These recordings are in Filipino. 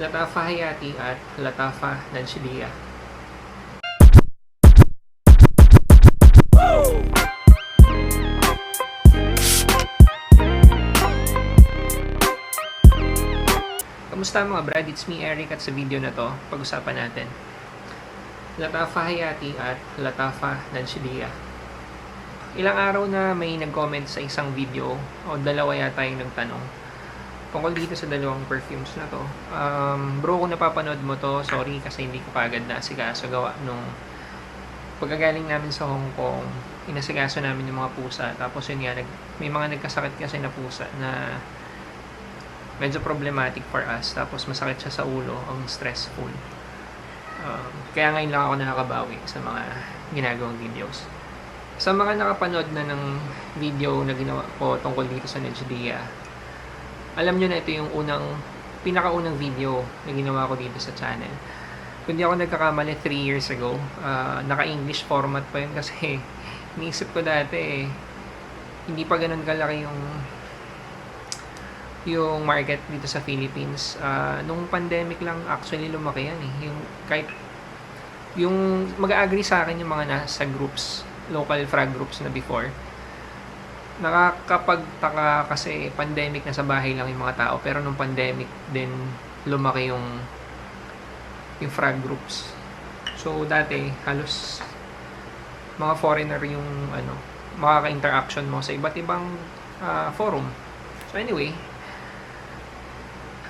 Latafa Hayati at Latafa Nanshidia. Kamusta mga brad? It's me Eric at sa video na to, pag-usapan natin Latafa Hayati at Latafa Nanshidia. Ilang araw na may nag-comment sa isang video o dalawa yata yung nagtanong tungkol dito sa dalawang perfumes na to. Bro, kung napapanood mo to, sorry kasi hindi ko kagad naasikaso gawa nung pagkagaling namin sa Hong Kong, inasikaso namin yung mga pusa. Tapos yun nga, may mga nagkasakit kasi na pusa na medyo problematic for us. Tapos masakit siya sa ulo, ang stressful. Kaya ngayon lang ako nakakabawi sa mga ginagawang videos. Sa mga nakapanood na ng video na ginawa ko tungkol dito sa Nanshidia, alam nyo na ito yung pinakaunang video na ginawa ko dito sa channel. Kung di ako nagkakamali 3 years ago, naka-English format pa yun kasi iniisip ko dati hindi pa ganun kalaki yung market dito sa Philippines. Nung pandemic lang actually lumaki yan eh. Yung mag-agree sa akin yung mga nasa groups, local frag groups na before, nakakapagtaka kasi pandemic na sa bahay lang yung mga tao, pero nung pandemic din lumaki yung frag groups. So dati halos mga foreigner yung makaka-interaction mo sa iba't ibang forum. So anyway,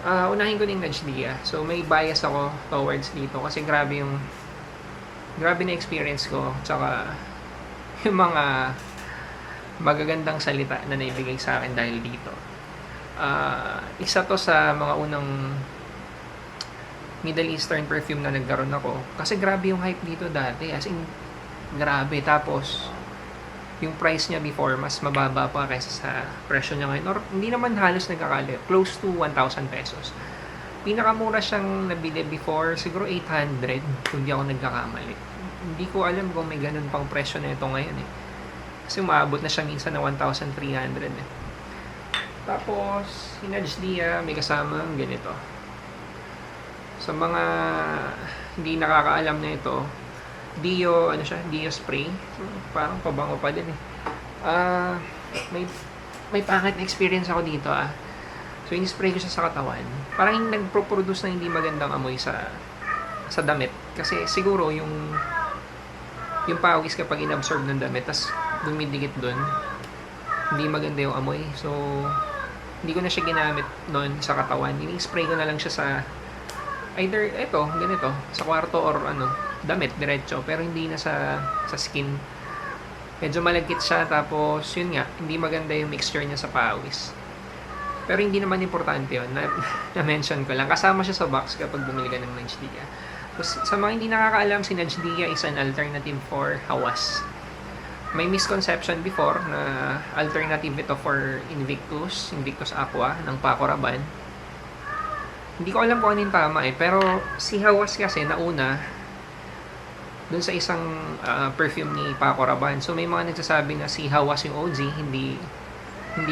unahin ko yung Nanshidia. So may bias ako towards dito kasi grabe na experience ko, tsaka yung mga magagandang salita na naibigay sa akin dahil dito. Isa to sa mga unang Middle Eastern perfume na nagkaroon ako. Kasi grabe yung hype dito dati. As in, grabe. Tapos, yung price niya before, mas mababa pa kaysa sa presyo niya ngayon. Or, hindi naman halos nagkakali. Close to 1,000 pesos. Pinakamura siyang nabili before, siguro 800, kung di ako nagkakamali. Hindi ko alam kung may ganun pang presyo na ito ngayon eh. Kasi umaabot na siya minsan na 1,300 eh. Tapos, yung Nanshidia, may kasama ganito. Sa mga hindi nakakaalam na ito, Dio spray. So, parang pabango pa din eh. May pangit na experience ako dito ah. So, in-spray ko siya sa katawan. Parang nagpo-produce na hindi magandang amoy sa damit. Kasi siguro yung pawis kapag inabsorb ng damit, tas dumidikit dun, hindi maganda yung amoy. So, hindi ko na siya ginamit noon sa katawan. Ini-spray ko na lang siya sa either ganito, sa kwarto or damit, diretso. Pero hindi na sa skin. Medyo malagkit siya, tapos yun nga, hindi maganda yung mixture niya sa pawis. Pero hindi naman importante yun. Na-mention ko lang. Kasama siya sa box kapag bumili ka ng Nanshidia. Tapos, sa mga hindi nakakaalam, si Nanshidia is an alternative for Hawas. May misconception before na alternative ito for Invictus Aqua ng Paco Rabanne. Hindi ko alam kung ano yung tama eh. Pero si Hawas kasi nauna dun sa isang perfume ni Paco Rabanne. So may mga nagsasabi na si Hawas yung OG, hindi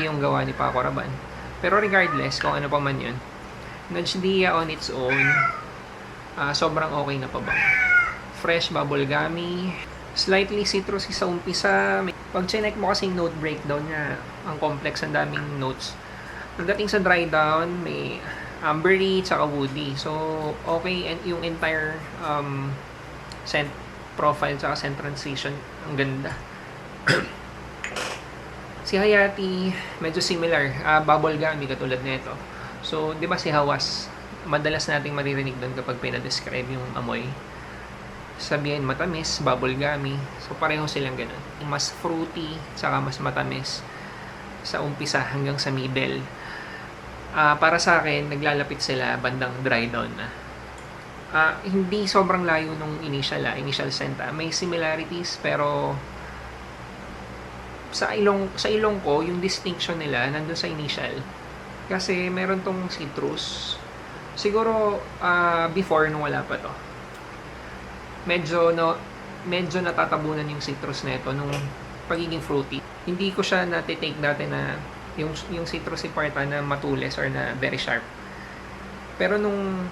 yung gawa ni Paco Rabanne. Pero regardless, kung ano pa man yun, Nanshidia on its own, sobrang okay na pa ba. Fresh bubblegummy, slightly citrusy sa umpisa. Pag chinek mo kasi yung note breakdown niya, ang complex, ang daming notes. Pagdating sa dry down, may ambery tsaka woody. So, okay, and yung entire scent profile tsaka scent transition, ang ganda. Si Hayati, medyo similar, bubblegummy katulad nito. So, di ba si Hawas, madalas nating maririnig doon kapag pinadescribe yung amoy. Sabihin matamis, bubblegummy. So, pareho silang ganun. Mas fruity tsaka mas matamis sa umpisa hanggang sa middle. Para sa akin, naglalapit sila bandang dry down na. Hindi sobrang layo nung initial scent. May similarities, pero sa ilong ko, yung distinction nila nandun sa initial. Kasi meron tong citrus. Siguro before nung wala pa to. Medyo natatabunan yung citrus nito nung pagiging fruity. Hindi ko siya natitake dati na yung citrusy part na matulis or na very sharp. Pero nung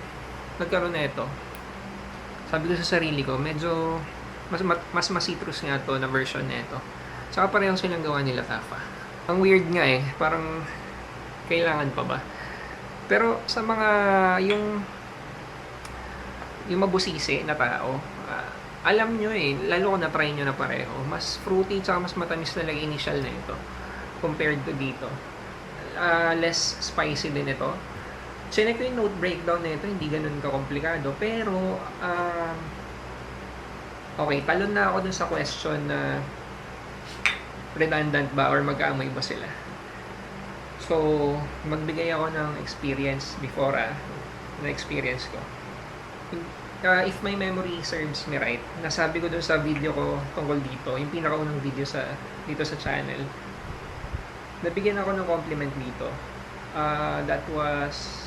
nagkaroon na ito, sabi ko sa sarili ko, medyo mas citrus nga to na version na ito. Saka parehong silang gawa nila Tafa. Ang weird nga eh, parang kailangan pa ba? Pero sa mga yung mabusisi na tao, alam nyo eh, lalo kung na-try nyo na pareho, mas fruity tsaka mas matamis talaga initial na ito compared to dito. Less spicy din ito. Chinek ko yung note breakdown na ito, hindi ganun kakomplikado. Pero, okay, talon na ako dun sa question na redundant ba or magkaamoy ba sila. So, magbigay ako ng experience before na experience ko. If my memory serves me right, nasabi ko dun sa video ko tungkol dito, yung pinakaunang video dito sa channel, nabigyan ako ng compliment dito. That was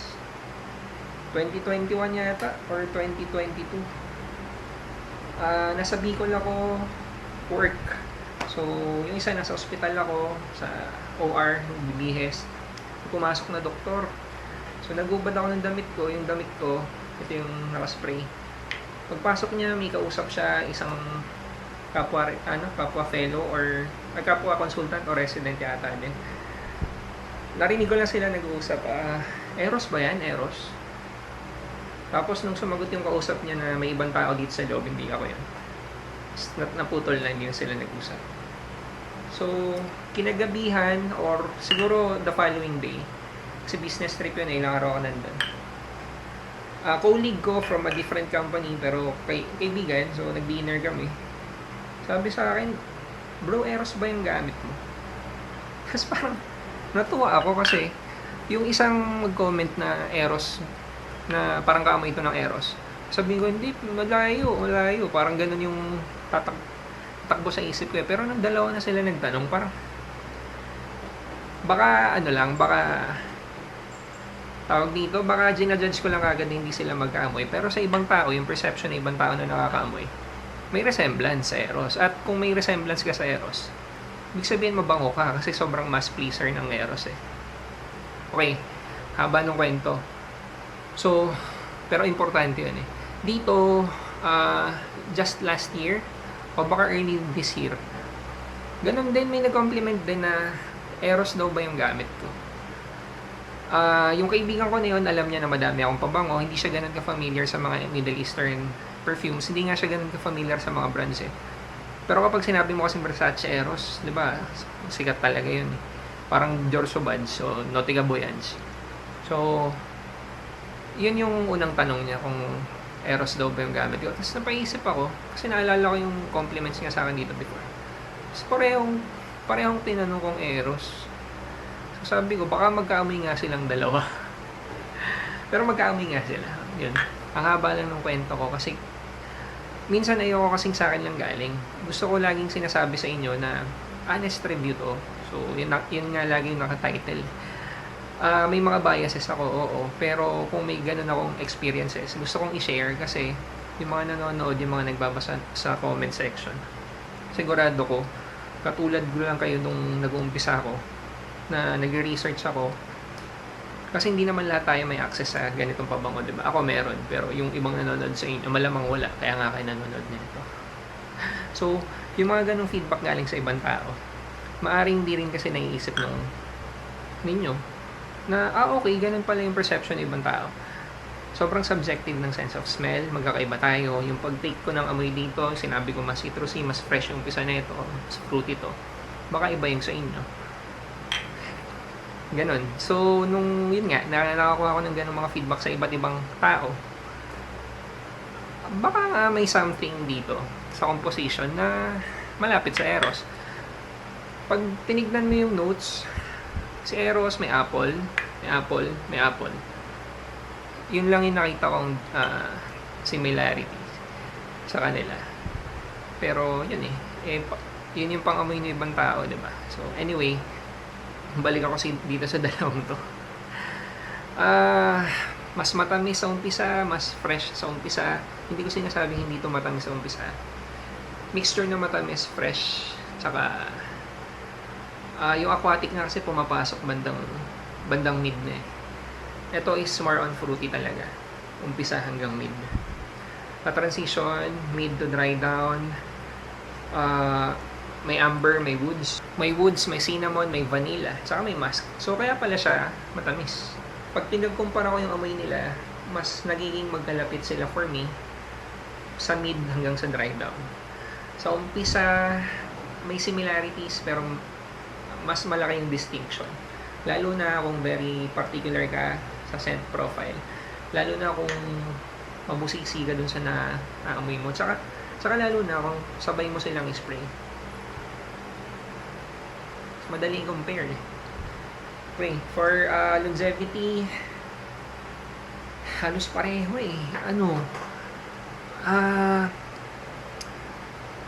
2021 yata or 2022. Nasa Bicol ako work. So, yung isa nasa ospital ako sa OR, bibihes. Pumasok na doktor. So, nagubad ako ng damit ko. Yung damit ko, ito yung nakaspray. Pagpasok niya, may kausap siya isang kapwa fellow or kapwa consultant o resident yata din. Narinig ko lang sila nag-uusap, Eros ba yan? Eros? Tapos nung sumagot yung kausap niya na may ibang tao dito sa loob, hindi ako yan. Naputol na, hindi sila nag-usap. So, kinagabihan or siguro the following day, kasi business trip yun, ilang araw ako nandun. Colleague ko from a different company, pero kaibigan, so nag-dinner kami. Sabi sa akin, bro, Eros ba yung gamit mo? Tapos parang natuwa ako kasi yung isang mag-comment na Eros, na parang kaamoy ito ng Eros. Sabi ko, hindi, malayo. Parang ganun yung takbo sa isip ko eh. Pero nang dalawa na sila nagtanong, parang baka tawag dito, baka ginajudge ko lang agad na hindi sila magkaamoy. Pero sa ibang tao, yung perception ng ibang tao na nakakaamoy, may resemblance sa Eros. At kung may resemblance ka sa Eros, ibig sabihin mabango ka kasi sobrang mass pleaser ng Eros eh. Okay, haba nung kwento. So, pero importante yun eh. Dito, just last year, o baka early this year, ganun din, may nag-compliment din na Eros daw ba yung gamit ko. Yung kaibigan ko na yun, alam niya na madami akong pabango. Hindi siya ganun ka-familiar sa mga Middle Eastern perfumes. Hindi nga siya ganun ka-familiar sa mga brands eh. Pero kapag sinabi mo kasing Versace Eros, di ba, sikat talaga yun eh. Parang Giorgio Buds o Nautica Voyage. So, yun yung unang tanong niya kung Eros daw ba yung gamit ko. Tapos napaisip ako, kasi naalala ko yung compliments niya sa akin dito before. Tapos parehong tinanong kong Eros. So sabi ko, baka magkaamoy nga silang dalawa. Pero magkaamoy nga sila. Yun. Ang haba lang ng kwento ko kasi minsan ayoko kasing sa akin lang galing. Gusto ko laging sinasabi sa inyo na honest review to. So, yun nga lagi yung nakatitle. May mga biases ako, oo. Pero kung may ganun akong experiences, gusto kong i-share kasi yung mga nanonood, yung mga nagbabasa sa comment section, sigurado ko, katulad ko lang kayo nung nag-uumpisa ako, na nag-research ako, kasi hindi naman lahat tayo may access sa ganitong pabango, diba? Ako meron, pero yung ibang nanonood sa inyo, malamang wala, kaya nga kayo nanonood nito. So, yung mga ganong feedback galing sa ibang tao, maaring di rin kasi naiisip ninyo, na, okay, ganun pala yung perception ng ibang tao. Sobrang subjective ng sense of smell, magkakaiba tayo. Yung pag-take ko ng amoy dito, sinabi ko mas citrusy, mas fresh yung umpisa na ito, mas fruity to. Baka iba yung sa inyo. Ganon. So, yun nga, nakakuha ko ng ganong mga feedback sa iba't ibang tao. Baka nga may something dito sa composition na malapit sa Eros. Pag tinignan mo yung notes, si Eros may apple. Yun lang yung nakita kong similarity sa kanila. Pero yun yun yung pang-amoy ng ibang tao, diba? So, anyway, balik ako dito sa dalawang to. Mas matamis sa umpisa, mas fresh sa umpisa. Hindi ko sinasabing hindi to matamis sa umpisa. Mixture na matamis, fresh, tsaka yung aquatic na kasi pumapasok bandang mid na eh. Ito is more on fruity talaga. Umpisa hanggang mid. Transition, mid to dry down. May amber, may woods. May woods, may cinnamon, may vanilla. Saka may musk. So kaya pala siya matamis. Pag pinagkumpara ko yung amoy nila, mas nagiging magkalapit sila for me sa mid hanggang sa dry down. Sa umpisa, may similarities pero mas malaki yung distinction. Lalo na kung very particular ka sa scent profile. Lalo na kung mabusisi ka dun sa naamoy mo. Tsaka lalo na kung sabay mo silang spray. Madaling compare eh. Okay, for longevity, halos pareho eh.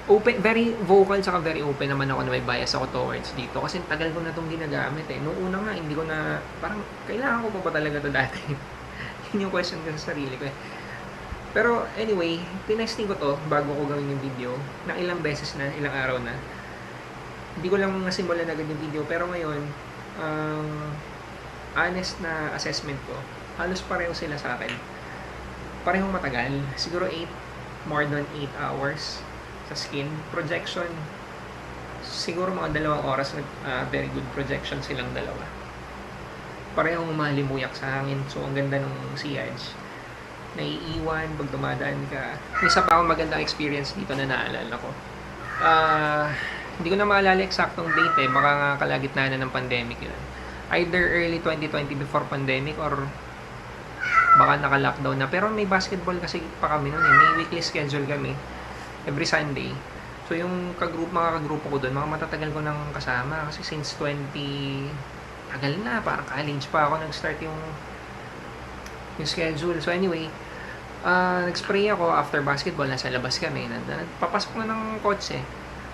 Open, very vocal saka very open naman ako na may bias ako towards dito kasi tagal ko na itong ginagamit eh. Noong una nga, hindi ko na, parang kailangan ko pa ba talaga ito dati? Yun yung question ko sa sarili ko eh. Pero anyway, tinesting ko to bago ko gawin yung video ng ilang beses na, ilang araw na. Hindi ko lang nasimulan agad yung video pero ngayon, honest na assessment ko, halos pareho sila sa akin. Parehong matagal, siguro more than 8 hours sa skin. Projection, siguro mga 2 oras, very good projection silang dalawa. Parehong malimuyak sa hangin, so ang ganda ng sillage. Naiiwan pag dumadaan ka. Isa pa akong magandang experience dito na naalala ko. Hindi ko na maalala eksaktong date eh, baka nga kalagitnaan na ng pandemic yun. Either early 2020 before pandemic or baka naka-lockdown na. Pero may basketball kasi pa kami noon eh. May weekly schedule kami every Sunday. So yung mga kagrupo ko doon, mga matatagal ko nang kasama kasi since 20 tagal na, parang college pa ako nag-start yung schedule. So anyway, nag-spray ako after basketball, nasa labas kami. Papasok na ng kotse.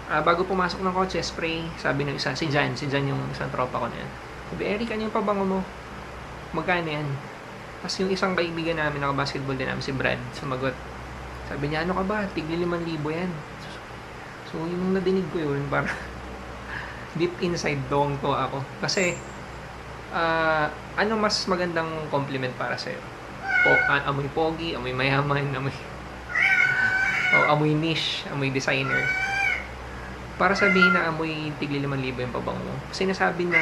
Bago pumasok ng kotse, spray, sabi ng isa, si Jan yung isang tropa ko na yan. Sabi, Eric, ano yung pabango mo? Magkano yan? Tapos yung isang kaibigan namin, naka-basketball din namin, si Brad, sumagot. Sabi niya, ano ka ba? Tigli 5,000 yan. So, yung nadinig ko yun, para deep inside dong to ako. Kasi, ano mas magandang compliment para sa'yo? Amoy pogi, amoy mayaman, amoy niche, amoy designer. Para sabihin na amoy tigli 5,000 yung pabango mo. Sinasabi na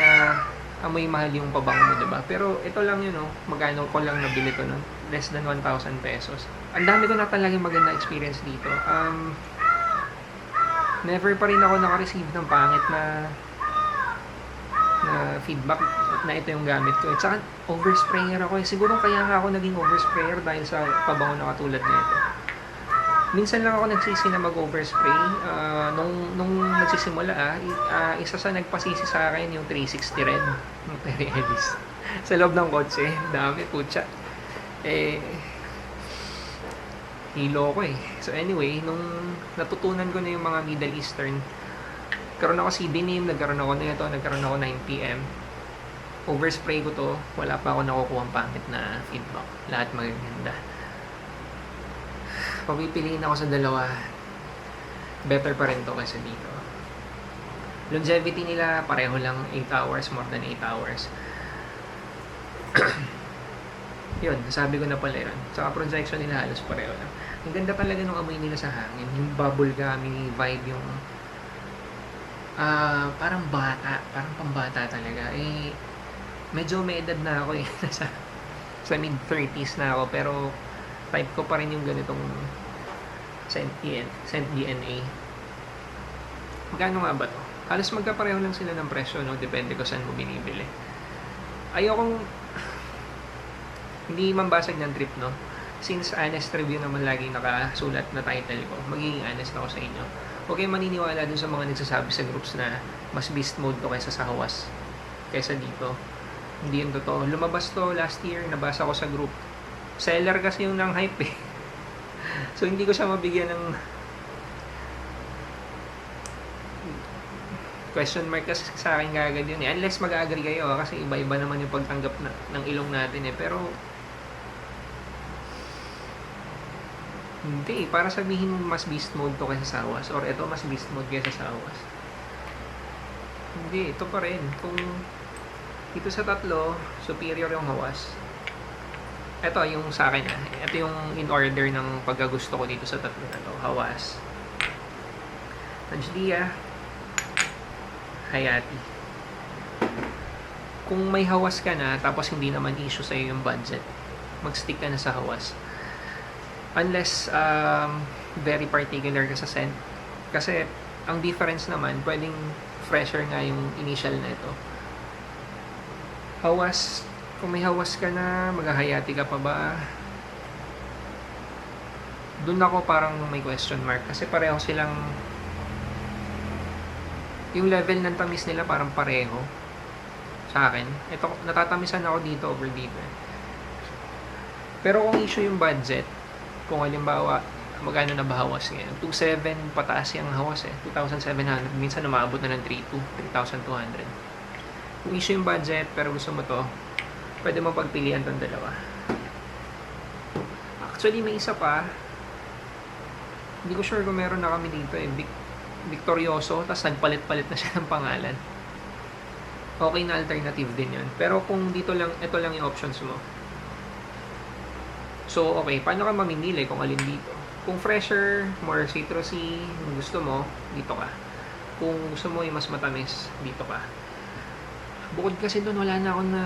amoy mahal yung pabango mo, diba? Pero ito lang yun, magkano ko lang nabili to nun? Less than 1,000 pesos. Ang dami ko na talagang maganda experience dito. Never pa rin ako naka-receive ng pangit na feedback na ito yung gamit ko. At saka, oversprayer ako. Siguro kaya nga ako naging oversprayer dahil sa pabango na katulad nito. Minsan lang ako nagsisi na mag-overspray. Nung nagsisimula, isa sa nagpasisi sa akin yung 360 Red ng Terry Ellis. Sa loob ng kotse, dami, putya. Hilo ko eh. So anyway, nung natutunan ko na yung mga Middle Eastern, nagkaroon ako CDNIM, nagkaroon ako na ito, nagkaroon ako 9pm. Overspray ko to, wala pa ako nakukuha ang pangit na feedback. Lahat magaganda. Papipiliin ako sa dalawa, better pa rin to kaysa dito. Longevity nila, pareho lang 8 hours, more than 8 hours. Yun, sabi ko na pala yun. Saka projection nila halos pareho lang. Ang ganda talaga nung amoy nila sa hangin. Yung bubble gummy vibe, yung parang bata, parang pambata talaga. Medyo may edad na ako eh. sa mid-30s na ako, pero type ko pa rin yung ganitong scent DNA. Magkano nga ba to? Halos magkapareho lang sila ng presyo, no? Depende ko saan mo binibili. Ayokong hindi mambasag ng trip, no? Since honest review naman lagi nakasulat na title ko, magiging honest ako sa inyo. Huwag kayong maniniwala dun sa mga nagsasabi sa groups na mas beast mode to kaysa sa hawas, kaysa dito. Hindi yun totoo. Lumabas to last year, nabasa ko sa group. Seller kasi yung nang hype eh. So hindi ko siya mabigyan ng question mark kasi sa akin kagad yun eh. Unless mag-agree kayo kasi iba-iba naman yung pagtanggap ng ilong natin eh. Pero hindi, para sabihin mas beast mode to kaysa sa hawas or ito mas beast mode kaysa sa hawas. Hindi, ito pa rin. Kung ito sa tatlo, superior yung hawas. Ito yung sa akin ito yung in order ng pagkagusto ko dito sa tatlo na to. Hawas, Najdia, Hayati. Kung may hawas ka na, tapos hindi naman issue sa'yo yung budget, mag-stick ka na sa hawas. Unless, very particular ka sa scent. Kasi, ang difference naman, pwedeng fresher nga yung initial na ito. Hawas, kung may hawas ka na, maghahayati ka pa ba? Doon ako parang may question mark. Kasi pareho silang, yung level ng tamis nila parang pareho sa akin. Ito, natatamisan ako dito over dito. Pero kung issue yung budget, kung halimbawa, magkano na bahawas ngayon? 2,700 pataas yung hawas 2,700. Minsan umabot na ng 3,200. Kung issue yung budget, pero gusto mo to, pwede mo pagpilian tong dalawa. Actually, may isa pa. Hindi ko sure kung meron na kami dito Victorioso, tapos nagpalit-palit na siya ng pangalan. Okay na alternative din yun. Pero kung dito lang, ito lang yung options mo. So, okay, paano ka mamimili kung alin dito? Kung fresher, more citrusy, gusto mo, dito ka. Kung gusto mo yung mas matamis, dito ka. Bukod kasi doon, wala na ako na...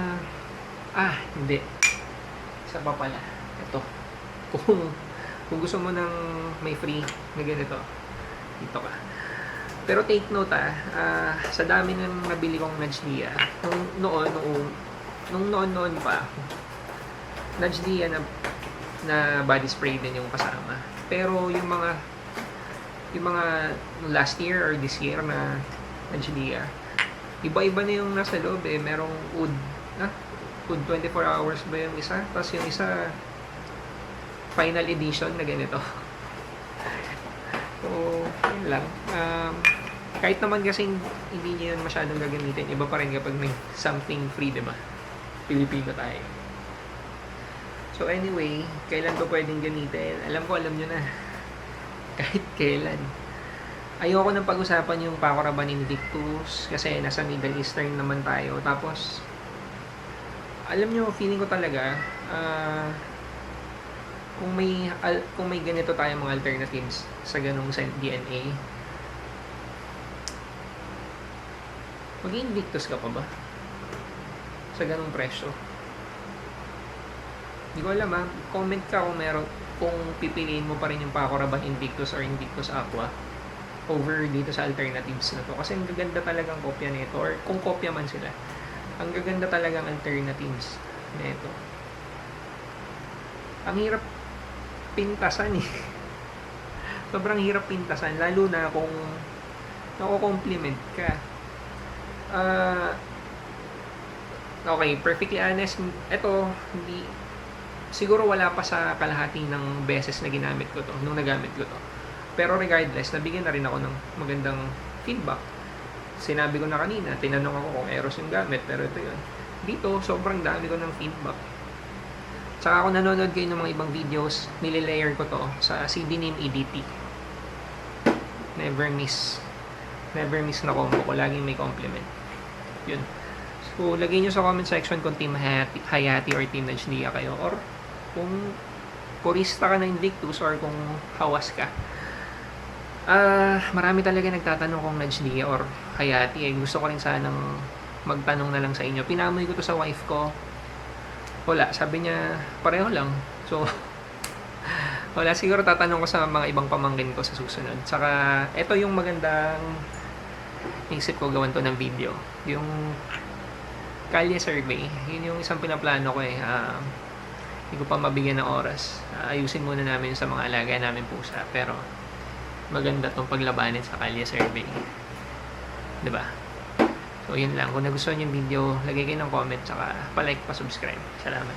hindi. Isa pa pala. Ito. Kung gusto mo ng may free na ganito, dito ka. Pero take note sa dami ng nabili kong Najdia, nung noon pa, Najdia na body spray din yung kasama. Pero yung mga last year or this year na Najdia, iba-iba na yung nasa loob merong Oud 24 hours ba yung isa? Tapos yung isa final edition na ganito. So, yun lang. Kahit naman kasing hindi nyo yun masyadong gagamitin, iba pa rin kapag may something free, diba? Pilipino tayo. So anyway, kailan to pwedeng gamitin? Alam nyo na. Kahit kailan. Ayoko nang pag-usapan yung Paco Rabanne Invictus kasi nasa Middle Eastern naman tayo. Tapos, alam nyo, feeling ko talaga, kung may ganito tayong mga alternatives sa ganung scent DNA, mag-Invictus ka pa ba? Sa ganung presyo. Hindi ko alam comment ka kung pipiliin mo pa rin yung Paco Rabanne Invictus or Invictus Aqua over dito sa alternatives na to. Kasi ang gaganda talagang kopya nito, or kung kopya man sila, ang gaganda talagang alternatives nito. Ang hirap pintasan sobrang hirap pintasan, lalo na kung nako-compliment ka. Okay, perfectly honest, ito hindi siguro wala pa sa kalahati ng beses na ginamit ko to, nung nagamit ko to. Pero regardless, nabigyan na rin ako ng magandang feedback. Sinabi ko na kanina, tinanong ako kung Eros yung gamit, pero ito yun. Dito, sobrang dami ko ng feedback. Saka ako nanonood kayo ng mga ibang videos, nililayer ko to sa CD Name EDT. Never miss na combo ko, laging may compliment. Yun. So, lagay nyo sa comment section kung Team Hayati or Team Najdia kayo, or kung purista ka ng Invictus or kung hawas ka. Marami talaga nagtatanong kung Najdia or Hayati. Gusto ko rin sanang magtanong na lang sa inyo. Pinamoy ko to sa wife ko. Wala, sabi niya pareho lang. So, wala, siguro tatanong ko sa mga ibang pamangkin ko sa susunod. Saka, ito yung magandang isip ko gawan to ng video. Yung Kalye survey, yun yung isang pinaplano ko hindi ko pa mabigyan ng oras. Ayusin muna namin sa mga alaga namin pusa. Pero, maganda tong paglabanin sa Kalye survey. Diba? So, yun lang. Kung nagustuhan yung video, lagay kayo ng comment, saka pa-like, pa-subscribe. Salamat.